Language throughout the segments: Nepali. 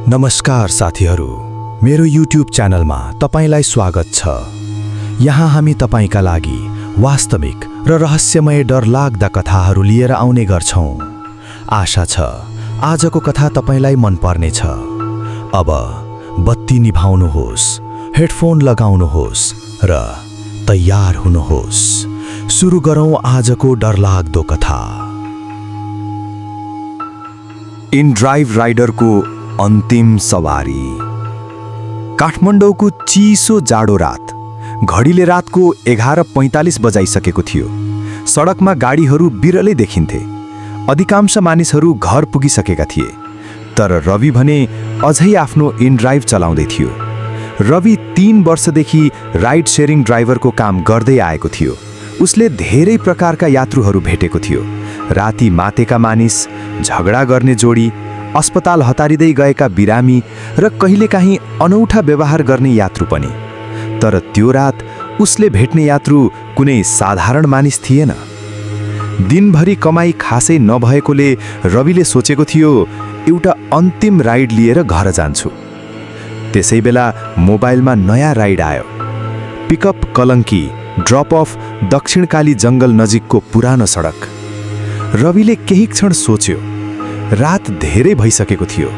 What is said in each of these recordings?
नमस्कार साथीहरू, मेरो युट्युब च्यानलमा तपाईलाई स्वागत छ। यहाँ हामी तपाईका लागि वास्तविक र रहस्यमय डरलाग्दा कथाहरू लिएर आउने गर्छौं। आशा छ आजको कथा तपाईलाई मन पर्नेछ। अब बत्ती निभाउनुहोस्, हेडफोन लगाउनुहोस् र तयार हुनुहोस्। सुरु गरौँ आजको डरलाग्दो कथा। इनड्राइभ राइडरको अन्तिम सवारी। काठमाडौँको चिसो जाडो रात, घडीले रातको 11:45 बजाइसकेको थियो। सडकमा गाडीहरू बिरलै देखिन्थे। अधिकांश मानिसहरू घर पुगिसकेका थिए, तर रवि भने अझै आफ्नो इनड्राइभ चलाउँदै थियो। रवि 3 वर्षदेखि राइड शेयरिङ ड्राइभरको काम गर्दै आएको थियो। उसले धेरै प्रकारका यात्रुहरू भेटेको थियो। राति मातेका मानिस, झगडा गर्ने जोडी, अस्पताल हतारिँदै गएका बिरामी र कहिलेकाहीँ अनौठा व्यवहार गर्ने यात्रु पनि। तर त्यो रात उसले भेट्ने यात्रु कुनै साधारण मानिस थिएन। दिनभरि कमाई खासै नभएकोले रविले सोचेको थियो एउटा अन्तिम राइड लिएर घर जान्छु। त्यसै बेला मोबाइलमा नयाँ राइड आयो। Pickup Kalanki, drop of Dakshinkali जङ्गल नजिकको पुरानो सडक। रविले केही क्षण सोच्यो। रात धेरै भइसकेको थियो।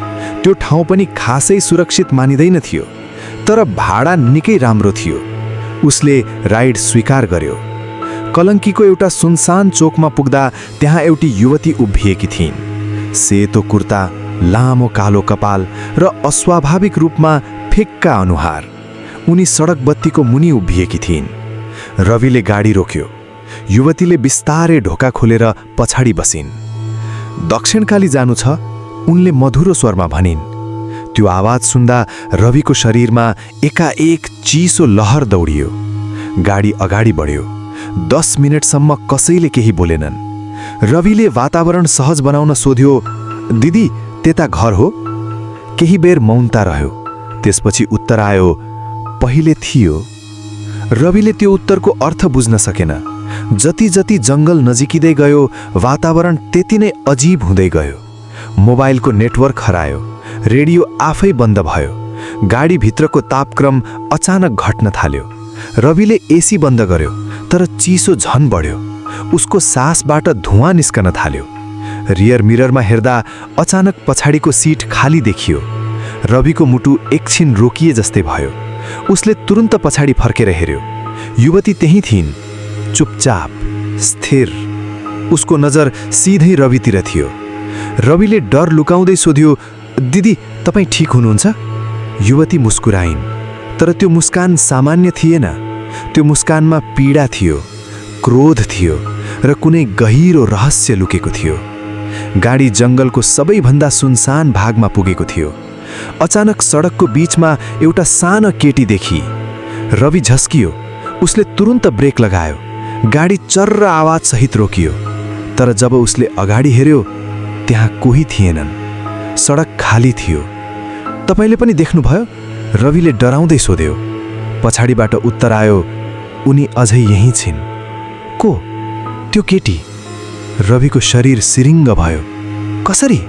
त्यो ठाउँ पनि खासै सुरक्षित मानिँदैन थियो, तर भाडा निकै राम्रो थियो। उसले राइड स्वीकार गर्यो। कलङ्कीको एउटा सुनसान चोकमा पुग्दा त्यहाँ एउटी युवती उभिएकी थिइन्। सेतो कुर्ता, लामो कालो कपाल र अस्वाभाविक रूपमा फिक्का अनुहार। उनी सडक बत्तीको मुनि उभिएकी थिइन्। रविले गाडी रोक्यो। युवतीले बिस्तारै ढोका खोलेर पछाडि बसिन्। दक्षिणकाली जानु छ, उनले मधुरो स्वरमा भनिन्। त्यो आवाज सुन्दा रविको शरीरमा एकाएक चिसो लहर दौडियो। गाडी अगाडि बढ्यो। 10 मिनेटसम्म कसैले केही बोलेनन्। रविले वातावरण सहज बनाउन सोध्यो, दिदी त्यता घर हो? केही बेर मौनता रह्यो। त्यसपछि उत्तर आयो, पहिले थियो। रविले त्यो उत्तरको अर्थ बुझ्न सकेन। जति जति जङ्गल नजिकिँदै गयो, वातावरण त्यति नै अजीब हुँदै गयो। मोबाइलको नेटवर्क हरायो। रेडियो आफै बन्द भयो। गाडीभित्रको तापक्रम अचानक घट्न थाल्यो। रविले एसी बन्द गर्यो, तर चिसो झन बढ्यो। उसको सासबाट धुवाँ निस्कन थाल्यो। रियर मिररमा हेर्दा अचानक पछाडिको सिट खाली देखियो। रविको मुटु एकछिन रोकिए जस्तै भयो। उसले तुरुन्त पछाडि फर्केर हेर्यो। युवती त्यही थिइन्, चुपचाप, स्थिर। उसको नजर सिधै रवितिर थियो। रविले डर लुकाउँदै सोध्यो, दिदी तपाईँ ठिक हुनुहुन्छ? युवती मुस्कुराइन्, तर त्यो मुस्कान सामान्य थिएन। त्यो मुस्कानमा पीडा थियो, क्रोध थियो र कुनै गहिरो रहस्य लुकेको थियो। गाडी जङ्गलको सबैभन्दा सुनसान भागमा पुगेको थियो। अचानक सडकको बीचमा एउटा सानो केटी देखी। रवि झस्कियो। उसले तुरुन्त ब्रेक लगायो। गाडी चर्र आवाज सहित रोकियो। तर जब उसले अगाडि हेर्यो, त्यहाँ कोही थिएनन्। सडक खाली थियो। तपाईले पनि देख्नुभयो? रविले डराउँदै सोध्यो। पछाडिबाट उत्तर आयो, उनी अझै यहीँ छिन्। को? त्यो केटी। रविको शरीर सिरिङ्ग भयो। कसरी?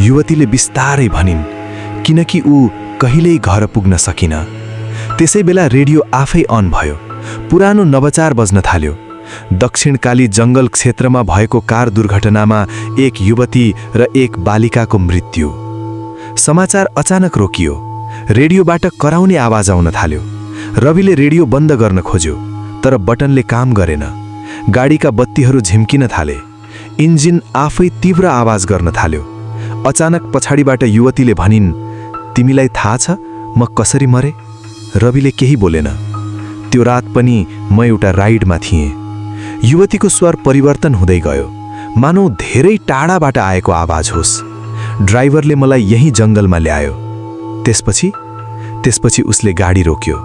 युवतीले बिस्तारै भनिन्, किनकि ऊ कहिल्यै घर पुग्न सकिन। त्यसै बेला रेडियो आफै अन भयो। पुरानो नवचार बज्न थाल्यो। दक्षिणकाली जङ्गल क्षेत्रमा भएको कार दुर्घटनामा एक युवती र एक बालिकाको मृत्यु। समाचार अचानक रोकियो। रेडियोबाट कराउने आवाज आउन थाल्यो। रविले रेडियो बन्द गर्न खोज्यो, तर बटनले काम गरेन। गाडीका बत्तीहरू झिम्किन थाले। इन्जिन आफै तीव्र आवाज गर्न थाल्यो। अचानक पछाडिबाट युवतीले भनिन्, तिमीलाई थाहा छ म कसरी मरे? रविले केही बोलेन। त्यो रात पनि म एउटा राइडमा थिएँ। युवतीको स्वर परिवर्तन हुँदै गयो, मानौ धेरै टाढाबाट आएको आवाज होस्। ड्राइभरले मलाई यही जङ्गलमा ल्यायो। त्यसपछि उसले गाडी रोक्यो।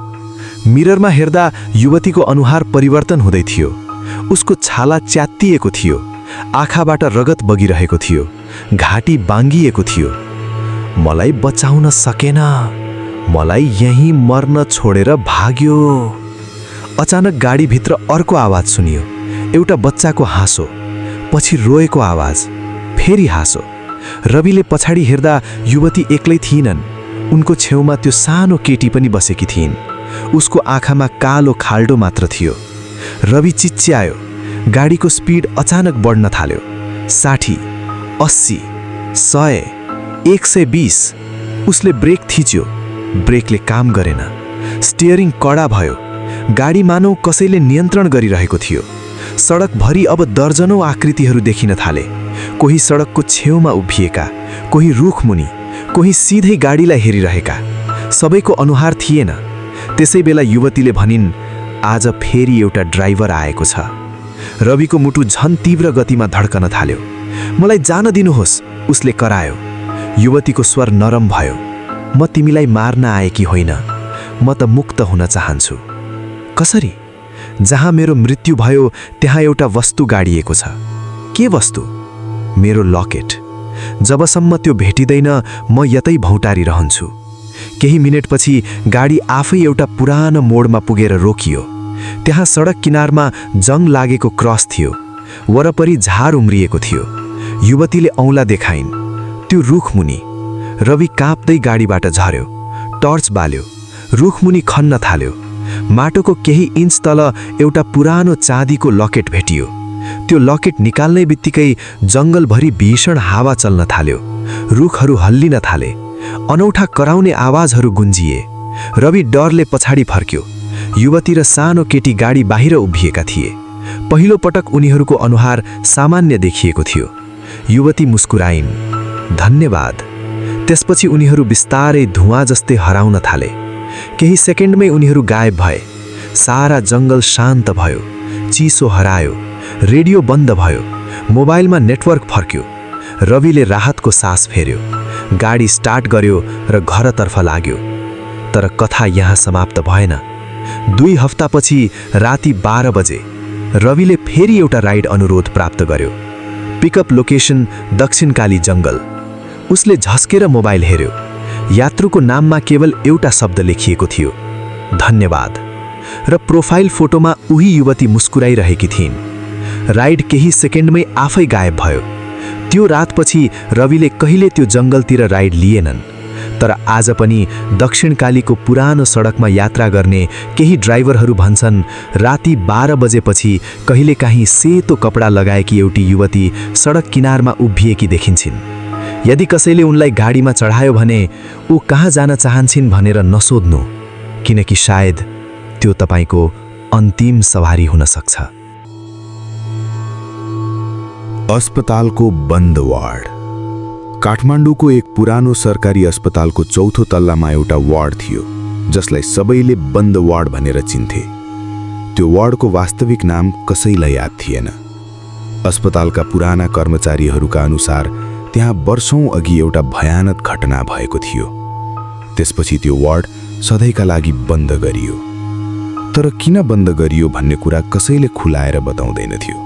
मिररमा हेर्दा युवतीको अनुहार परिवर्तन हुँदै थियो। उसको छाला च्यात्तिएको थियो। आँखाबाट रगत बगिरहेको थियो। घाँटी बाङ्गिएको थियो। मलाई बचाउन सकेन, मलाई यहीँ मर्न छोडेर भाग्यो। अचानक गाडीभित्र अर्को आवाज सुनियो। एउटा बच्चाको हाँसो, पछि रोएको आवाज, फेरि हाँसो। रविले पछाडि हेर्दा युवती एक्लै थिइनन्। उनको छेउमा त्यो सानो केटी पनि बसेकी थिइन्। उसको आँखामा कालो खाल्डो मात्र थियो। रवि चिच्यायो। गाडीको स्पिड अचानक बढ्न थाल्यो। 60, 80, 100, 120। उसले ब्रेक थिच्यो। ब्रेकले काम गरेन। स्टियरिङ कडा भयो। गाडी मानौ कसैले नियन्त्रण गरिरहेको थियो। सडकभरि अब दर्जनौं आकृतिहरू देखिन थाले। कोही सडकको छेउमा उभिएका, कोही रुखमुनि, कोही सिधै गाडीलाई हेरिरहेका। सबैको अनुहार थिएन। त्यसै बेला युवतीले भनिन्, आज फेरि एउटा ड्राइभर आएको छ। रविको मुटु झन तीव्र गतिमा धड्कन थाल्यो। मलाई जान दिनुहोस्, उसले करायो। युवतीको स्वर नरम भयो। म तिमीलाई मार्न आएकी होइन, म त मुक्त हुन चाहन्छु। कसरी? जहाँ मेरो मृत्यु भयो त्यहाँ एउटा वस्तु गाडिएको छ। के वस्तु? मेरो लकेट। जबसम्म त्यो भेटिँदैन म यतै भौटारी रहन्छु। केही मिनेटपछि गाडी आफै एउटा पुरानो मोडमा पुगेर रोकियो। त्यहाँ सडक किनारमा जङ लागेको क्रस थियो। वरपरि झार उम्रिएको थियो। युवतीले औँला देखाइन्। त्यो रुखमुनि। रवि काँप्दै गाडीबाट झर्यो। टर्च बाल्यो। रुखमुनि खन्न थाल्यो। माटोको केही इन्च तल एउटा पुरानो चाँदीको लकेट भेटियो। त्यो लकेट निकाल्ने बित्तिकै जङ्गलभरि भीषण हावा चल्न थाल्यो। रुखहरू हल्लिन थाले। अनौठा कराउने आवाजहरू गुन्जिए। रवि डरले पछाडि फर्क्यो। युवती र सानो केटी गाडी बाहिर उभिएका थिए। पहिलो पटक उनीहरूको अनुहार सामान्य देखिएको थियो। युवती मुस्कुराइन्। धन्यवाद। त्यसपछि उनीहरू बिस्तारै धुवाँ जस्तै हराउन थाले। केही सेकेन्डमै उनीहरू गायब भए। सारा जङ्गल शान्त भयो। चिसो हरायो। रेडियो बन्द भयो। मोबाइलमा नेटवर्क फर्क्यो। रविले राहतको सास फेर्यो। गाडी स्टार्ट गर्यो र घरतर्फ लाग्यो। तर कथा यहाँ समाप्त भएन। 2 हप्तापछि राति 12 बजे रविले फेरि एउटा राइड अनुरोध प्राप्त गर्यो। पिकअप लोकेसन दक्षिणकाली जङ्गल। उसले झस्केर मोबाइल हेर्यो। यात्रुको नाममा केवल एउटा शब्द लेखिएको थियो, धन्यवाद। र प्रोफाइल फोटोमा उही युवती मुस्कुराइरहेकी थिइन्। राइड केही सेकेन्डमै आफै गायब भयो। त्यो रातपछि रविले कहिले त्यो जङ्गलतिर राइड लिएनन्। तर आज पनि दक्षिणकालीको पुरानो सडकमा यात्रा गर्ने केही ड्राइभरहरू भन्छन्, राति 12 बजेपछि कहिलेकाहीँ सेतो कपडा लगाएकी एउटी युवती सडक किनारमा उभिएकी देखिन्छन्। यदि कसैले उनलाई गाडीमा चढायो भने ऊ कहाँ जान चाहन्छन् भनेर नसोध्नु, किनकि सायद त्यो तपाईको अन्तिम सवारी हुन सक्छ। अस्पतालको बन्द वार्ड। काठमाडौँको एक पुरानो सरकारी अस्पतालको चौथो तल्लामा एउटा वार्ड थियो, जसलाई सबैले बन्द वार्ड भनेर चिन्थे। त्यो वार्डको वास्तविक नाम कसैलाई याद थिएन। अस्पतालका पुराना कर्मचारीहरूका अनुसार त्यहाँ वर्षौं अघि एउटा भयानक घटना भएको थियो। त्यसपछि त्यो वार्ड सधैँका लागि बन्द गरियो। तर किन बन्द गरियो भन्ने कुरा कसैले खुलाएर बताउँदैनथ्यो।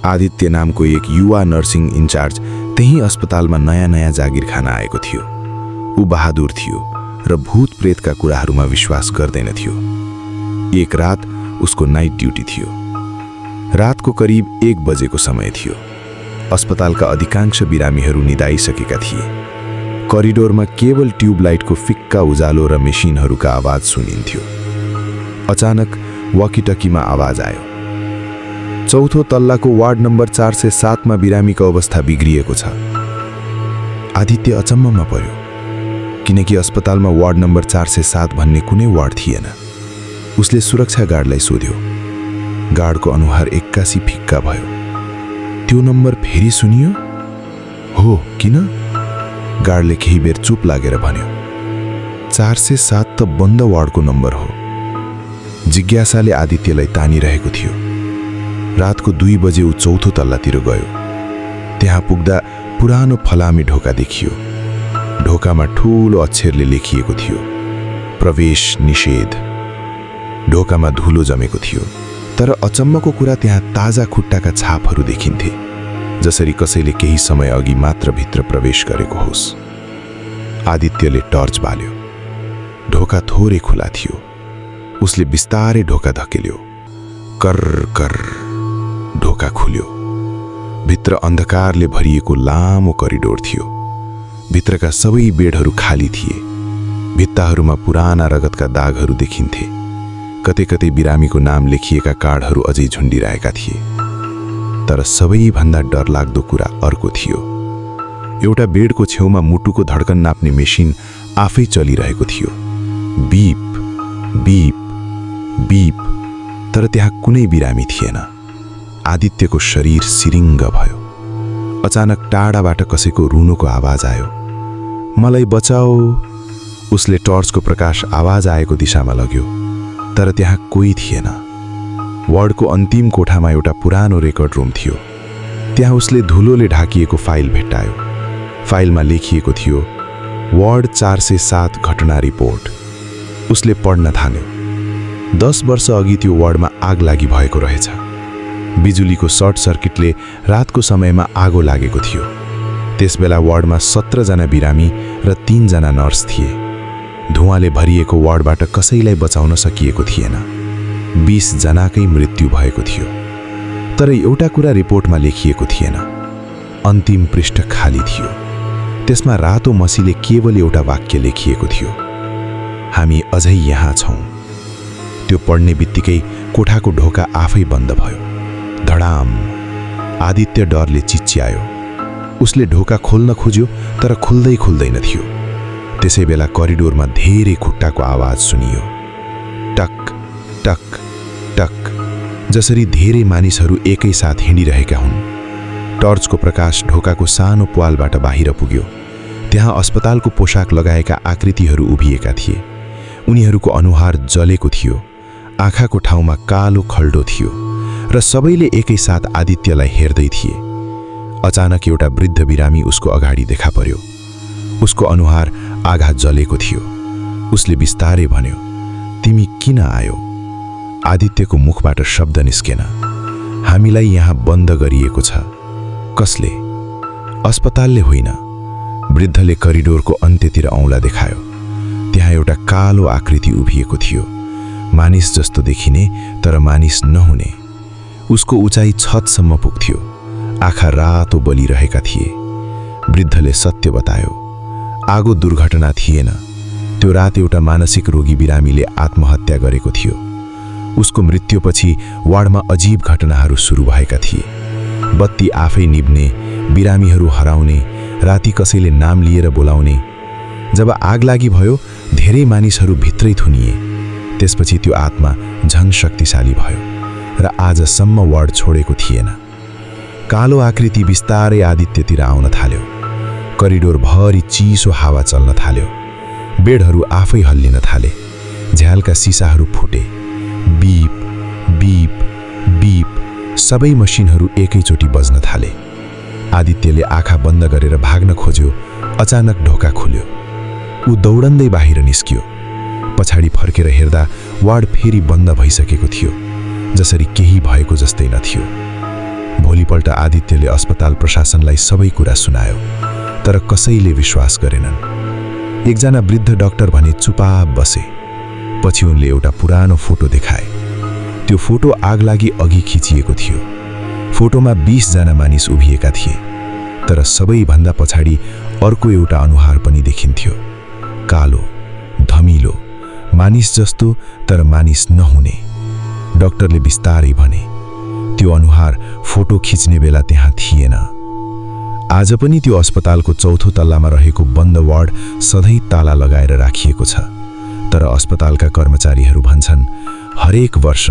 आदित्य नामको एक युवा नर्सिङ इन्चार्ज त्यही अस्पतालमा नयाँ जागिर खान आएको थियो। ऊ बहादुर थियो र भूत प्रेतका कुराहरूमा विश्वास गर्दैनथ्यो। एक रात उसको नाइट ड्युटी थियो। रातको करिब 1 बजेको समय थियो। अस्पतालका अधिकांश बिरामीहरू निदाइसकेका थिए। करिडोरमा केवल ट्युबलाइटको फिक्का उजालो र मेसिनहरूका आवाज सुनिन्थ्यो। अचानक वकिटकीमा आवाज आयो, चौथो तल्लाको वार्ड नम्बर 407 मा बिरामीको अवस्था बिग्रिएको छ। आदित्य अचम्ममा पर्यो, किनकि अस्पतालमा वार्ड नम्बर 407 भन्ने कुनै वार्ड थिएन। उसले सुरक्षा गार्डलाई सोध्यो। गार्डको अनुहार एक्कासी फिक्का भयो। त्यो नम्बर फेरि सुनियो? हो, किन? गार्डले केही बेर चुप लागेर भन्यो, 407 त बन्द वार्डको नम्बर हो। जिज्ञासाले आदित्यलाई तानिरहेको थियो। रातको 2 बजे ऊ चौथो तल्लातिर गयो। त्यहाँ पुग्दा पुरानो फलामी ढोका देखियो। ढोकामा ठूलो अक्षरले लेखिएको थियो, प्रवेश निषेध। ढोकामा धुलो जमेको थियो, तर अचम्मको कुरा त्यहाँ ताजा खुट्टाका छापहरू देखिन्थे, जसरी कसैले केही समय अघि मात्र भित्र प्रवेश गरेको होस्। आदित्यले टर्च बाल्यो। ढोका थोरै खुला थियो। उसले बिस्तारै ढोका धकेल्यो। कर कर ढोका खुल्यो। भित्र अन्धकारले भरिएको लामो करिडोर थियो। भित्रका सबै बेडहरू खाली थिए। भित्ताहरूमा पुराना रगतका दागहरू देखिन्थे। कतै कतै बिरामीको नाम लेखिएका कार्डहरू अझै झुन्डिरहेका थिए। तर सबैभन्दा डरलाग्दो कुरा अर्को थियो। एउटा बेडको छेउमा मुटुको धड्कन नाप्ने मेसिन आफै चलिरहेको थियो। Beep beep beep. तर त्यहाँ कुनै बिरामी थिएन। आदित्यको शरीर सिरिङ्ग भयो। अचानक टाढाबाट कसैको रुनुको आवाज आयो। मलाई बचाऊ। उसले टर्चको प्रकाश आवाज आएको दिशामा लग्यो। तर त्यहाँ कोही थिएन। वार्डको अन्तिम कोठामा एउटा पुरानो रेकर्ड रुम थियो। त्यहाँ उसले धुलोले ढाकिएको फाइल भेट्टायो। फाइलमा लेखिएको थियो वार्ड 407 घटना रिपोर्ट। उसले पढ्न थाल्यो। 10 वर्ष अघि त्यो वार्डमा आग लागि भएको रहेछ। बिजुलीको सर्ट सर्किटले रातको समयमा आगो लागेको थियो। त्यसबेला वार्डमा 17 जना बिरामी र 3 जना नर्स थिए। धुवाँले भरिएको वार्डबाट कसैलाई बचाउन सकिएको थिएन। 20 जनाकै मृत्यु भएको थियो। तर एउटा कुरा रिपोर्टमा लेखिएको थिएन। अन्तिम पृष्ठ खाली थियो। त्यसमा रातो मसीले केवल एउटा वाक्य लेखिएको थियो, हामी अझै यहाँ छौँ। त्यो पढ्ने बित्तिकै कोठाको ढोका आफै बन्द भयो। धडाम। आदित्य डरले चिच्यायो। उसले ढोका खोल्न खोज्यो तर खुल्दै खुल्दैन थियो। त्यसै बेला करिडोरमा धेरै खुट्टाको आवाज सुनियो। टक टक टक, जसरी धेरै मानिसहरू एकै साथ हिँडिरहेका हुन्। टर्चको प्रकाश ढोकाको सानो प्वालबाट बाहिर पुग्यो। त्यहाँ अस्पतालको पोशाक लगाएका आकृतिहरू उभिएका थिए। उनीहरूको अनुहार जलेको थियो। आँखाको ठाउँमा कालो खल्डो थियो र सबैले एकैसाथ आदित्यलाई हेर्दै थिए। अचानक एउटा वृद्ध बिरामी उसको अगाडि देखा पर्यो। उसको अनुहार आघा जलेको थियो। उसले बिस्तारै भन्यो, तिमी किन आयो? आदित्यको मुखबाट शब्द निस्केन। हामीलाई यहाँ बन्द गरिएको छ। कसले? अस्पतालले होइन। वृद्धले करिडोरको अन्त्यतिर औँला देखायो। त्यहाँ एउटा कालो आकृति उभिएको थियो। मानिस जस्तो देखिने तर मानिस नहुने। उसको उचाइ छतसम्म पुग्थ्यो। आँखा रातो बलिरहेका थिए। वृद्धले सत्य बतायो, आगो दुर्घटना थिएन। त्यो रात एउटा मानसिक रोगी बिरामीले आत्महत्या गरेको थियो। उसको मृत्युपछि वार्डमा अजीब घटनाहरू सुरु भएका थिए। बत्ती आफै निभ्ने, बिरामीहरू हराउने, राति कसैले नाम लिएर बोलाउने। जब आग लागि भयो, धेरै मानिसहरू भित्रै थुनिए। त्यसपछि त्यो आत्मा झन शक्तिशाली भयो र आजसम्म वार्ड छोडेको थिएन। कालो आकृति बिस्तारै आदित्यतिर आउन थाल्यो। करिडोर भरि चिसो हावा चल्न थाल्यो। बेडहरू आफै हल्लिन थाले। झ्यालका सिसाहरू फुटे। बीप बीप बीप, सबै मसिनहरू एकैचोटि बज्न थाले। आदित्यले आँखा बन्द गरेर भाग्न खोज्यो। अचानक ढोका खुल्यो। ऊ दौडन्दै बाहिर निस्कियो। पछाडि फर्केर हेर्दा वार्ड फेरि बन्द भइसकेको थियो, जसरी केही भएको जस्तै नथियो। भोलिपल्ट आदित्यले अस्पताल प्रशासनलाई सबै कुरा सुनायो, तर कसैले विश्वास गरेनन्। एकजना वृद्ध डाक्टर भने चुपाप बसे। पछि उनले एउटा पुरानो फोटो देखाए। त्यो फोटो आग लागि अघि खिचिएको थियो। फोटोमा 20 जना मानिस उभिएका थिए, तर सबैभन्दा पछाडि अर्को एउटा अनुहार पनि देखिन्थ्यो। कालो, धमिलो, मानिस जस्तो तर मानिस नहुने। डाक्टरले बिस्तारै भने, त्यो अनुहार फोटो खिच्ने बेला त्यहाँ थिएन। आज पनि त्यो अस्पतालको 4थो तल्लामा रहेको बन्द वार्ड सधैँ ताला लगाएर राखिएको छ। तर अस्पतालका कर्मचारीहरू भन्छन्, हरेक वर्ष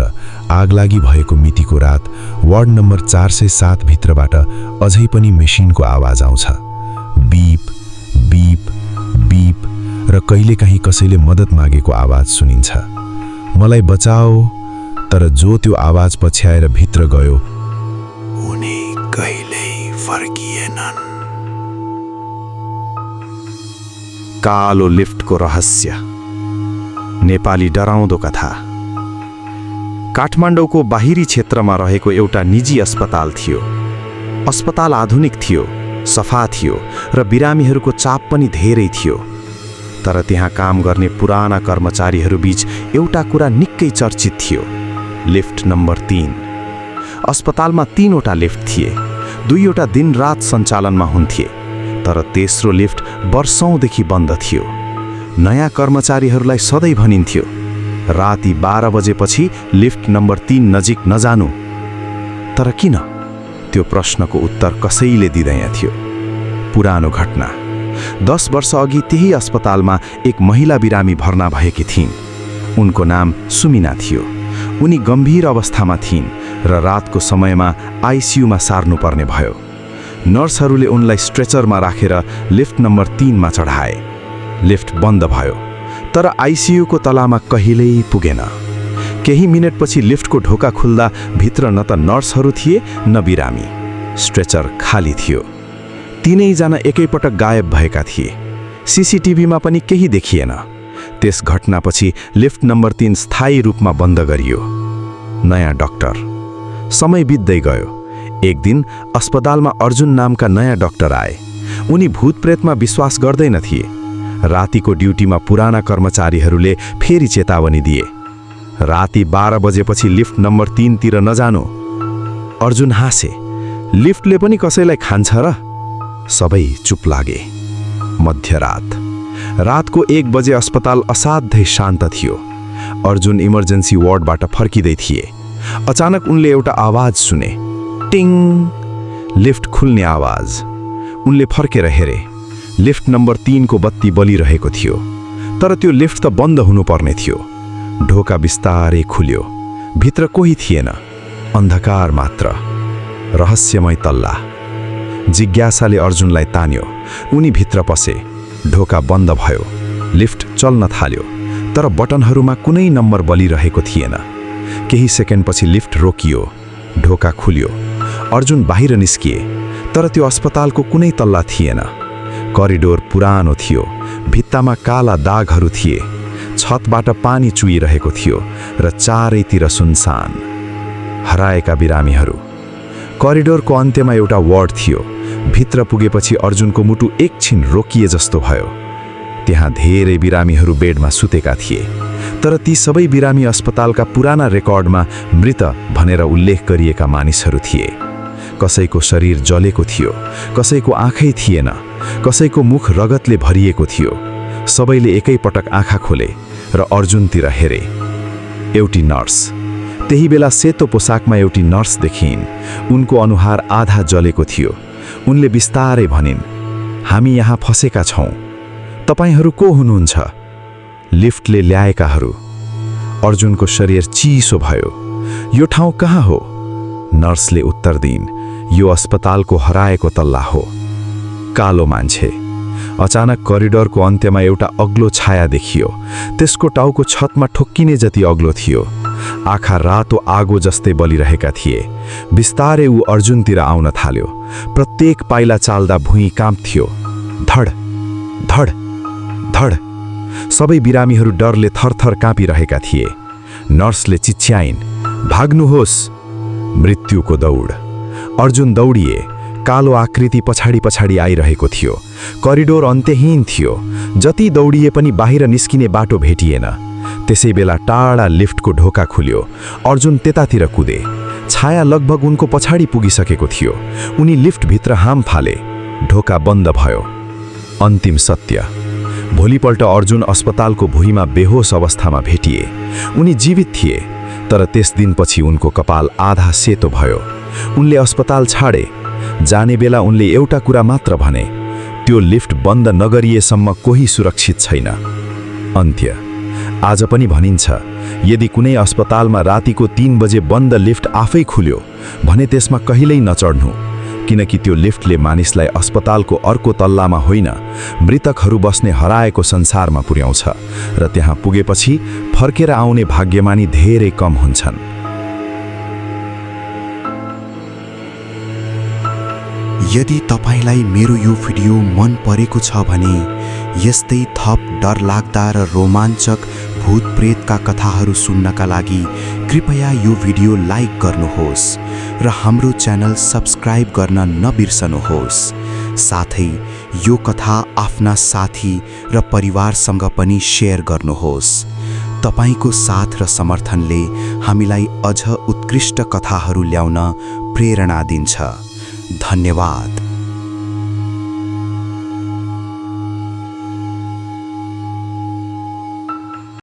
आग लागि भएको मितिको रात वार्ड नम्बर 407 भित्रबाट अझै पनि मेसिनको आवाज आउँछ। बीप बीप बीप, र कहिलेकाहीँ कसैले मद्दत मागेको आवाज सुनिन्छ। मलाई बचाओ। तर जो त्यो आवाज पछ्याएर भित्र गयो, उनी कहिल्यै फर्किएनन्। कालो लिफ्टको रहस्य। नेपाली डराउँदो कथा। काठमाडौँको बाहिरी क्षेत्रमा रहेको एउटा निजी अस्पताल थियो। अस्पताल आधुनिक थियो, सफा थियो र बिरामीहरूको चाप पनि धेरै थियो। तर त्यहाँ काम गर्ने पुराना कर्मचारीहरू बीच एउटा कुरा निकै चर्चित थियो, लिफ्ट नम्बर 3। अस्पतालमा 3वटा लिफ्ट थिए। दुईवटा दिनरात सञ्चालनमा हुन्थे, तर तेस्रो लिफ्ट वर्षौंदेखि बन्द थियो। नयाँ कर्मचारीहरूलाई सधैँ भनिन्थ्यो, राति 12 बजेपछि लिफ्ट नम्बर 3 नजिक नजानु। तर किन? त्यो प्रश्नको उत्तर कसैले दिँदैन थियो। पुरानो घटना। 10 वर्ष अघि त्यही अस्पतालमा एक महिला बिरामी भर्ना भएकी थिइन्। उनको नाम सुमिना थियो। उनी गम्भीर अवस्थामा थिइन् र रातको समयमा आइसियुमा सार्नुपर्ने भयो। नर्सहरूले उनलाई स्ट्रेचरमा राखेर लिफ्ट नम्बर 3 मा चढाए। लिफ्ट बन्द भयो, तर आइसियुको तलामा कहिल्यै पुगेन। केही मिनेटपछि लिफ्टको ढोका खुल्दा भित्र न त नर्सहरू थिए न बिरामी। स्ट्रेचर खाली थियो। तीनैजना एकैपटक गायब भएका थिए। सीसीटीभीमा पनि केही देखिएन। त्यस घटनापछि लिफ्ट नम्बर 3 स्थायी रूपमा बन्द गरियो। नयाँ डाक्टर। समय बित्दै गयो। एक दिन अस्पतालमा अर्जुन नामका नयाँ डाक्टर आए। उनी भूतप्रेतमा विश्वास गर्दैन थिए। रातिको ड्युटीमा पुराना कर्मचारीहरूले फेरि चेतावनी दिए, राति 12 बजेपछि लिफ्ट नम्बर 3 तिर नजानु। अर्जुन हाँसे, लिफ्टले पनि कसैलाई खान्छ र? सबै चुप लागे। मध्यरात। रातको 1 बजे अस्पताल असाध्यै शान्त थियो। अर्जुन इमर्जेन्सी वार्डबाट फर्किँदै थिए। अचानक उनले एउटा आवाज सुने, टिङ। लिफ्ट खुल्ने आवाज। उनले फर्केर हेरे। लिफ्ट नम्बर 3 को बत्ती बलिरहेको थियो, तर त्यो लिफ्ट त बन्द हुनुपर्ने थियो। ढोका बिस्तारै खुल्यो। भित्र कोही थिएन, अन्धकार मात्र। रहस्यमय तल्ला। जिज्ञासाले अर्जुनलाई तान्यो। उनी भित्र पसे। ढोका बन्द भयो। लिफ्ट चल्न थाल्यो, तर बटनहरूमा कुनै नम्बर बलिरहेको थिएन। केही सेकेन्डपछि लिफ्ट रोकियो। ढोका खुल्यो। अर्जुन बाहिर निस्किए, तर त्यो अस्पतालको कुनै तल्ला थिएन। करिडोर पुरानो थियो। भित्तामा काला दागहरू थिए। छतबाट पानी चुइरहेको थियो र चारैतिर सुनसान। हराएका बिरामीहरू। करिडोरको अन्त्यमा एउटा वार्ड थियो। भित्र पुगेपछि अर्जुनको मुटु एकछिन रोकिए जस्तो भयो। त्यहाँ धेरै बिरामीहरू बेडमा सुतेका थिए, तर ती सबै बिरामी अस्पतालका पुराना रेकर्डमा मृत भनेर उल्लेख गरिएका मानिसहरू थिए। कसैको शरीर जलेको थियो, कसैको आँखै थिएन, कसैको मुख रगतले भरिएको थियो। सबैले एकैपटक आँखा खोले र अर्जुनतिर हेरे। एउटी नर्स। त्यही बेला सेतो पोसाकमा एउटी नर्स देखिन्। उनको अनुहार आधा जलेको थियो। उनले बिस्तारै भनिन्, हामी यहाँ फसेका छौँ। तपाईहरू को हुनुहुन्छ? लिफ्टले ल्याएकाहरू। अर्जुनको शरीर चिसो भयो। यो ठाउँ कहाँ हो? नर्सले उत्तर दिइन्, यो अस्पतालको हराएको तल्ला हो। कालो मान्छे। अचानक करिडोरको अन्त्यमा एउटा अग्लो छाया देखियो। त्यसको टाउको छतमा ठोक्किने जति अग्लो थियो। आँखा रातो आगो जस्तै बलिरहेका थिए। बिस्तारै ऊ अर्जुनतिर आउन थाल्यो। प्रत्येक पाइला चाल्दा भुइँ काम्थ्यो। धड धड धड। सबै बिरामीहरू डरले थरथर काँपिरहेका थिए। नर्सले चिच्याइन्, भाग्नुहोस्। मृत्युको दौड। अर्जुन दौडिए। कालो आकृति पछाडि पछाडि आइरहेको थियो। करिडोर अन्त्यहीन थियो। जति दौडिए पनि बाहिर निस्किने बाटो भेटिएन। त्यसै बेला टाढा लिफ्टको ढोका खुल्यो। अर्जुन त्यतातिर कुदे। छाया लगभग उनको पछाडि पुगिसकेको थियो। उनी लिफ्टभित्र हाम फाले। ढोका बन्द भयो। अन्तिम सत्य। भोलिपल्ट अर्जुन अस्पतालको भुइँमा बेहोस अवस्थामा भेटिए। उनी जीवित थिए, तर त्यस दिनपछि उनको कपाल आधा सेतो भयो। उनले अस्पताल छाडे। जाने बेला उनले एउटा कुरा मात्र भने, त्यो लिफ्ट बन्द नगरिएसम्म कोही सुरक्षित छैन। अन्त्य। आज पनि भनिन्छ, यदि कुनै अस्पतालमा रातिको 3 बजे बन्द लिफ्ट आफै खुल्यो भने त्यसमा कहिल्यै नचढ्नु, किनकि त्यो लिफ्टले मानिसलाई अस्पतालको अर्को तल्लामा होइन, मृतकहरू बस्ने हराएको संसारमा पुर्याउँछ र त्यहाँ पुगेपछि फर्केर आउने भाग्यमानी धेरै कम हुन्छन्। यदि तपाईलाई मेरो यो भिडियो मन परेको छ भने यस्तै थप डरलाग्दा र रोमाञ्चक भूत प्रेतका कथाहरू सुन्नका लागि कृपया यो भिडियो लाइक गर्नुहोस् र हाम्रो च्यानल सब्स्क्राइब गर्न नबिर्सनुहोस्। साथै यो कथा आफ्ना साथी र परिवारसँग पनि शेयर गर्नुहोस्। तपाईको साथ र समर्थनले हामीलाई अझ उत्कृष्ट कथाहरू ल्याउन प्रेरणा दिन्छ। धन्यवाद।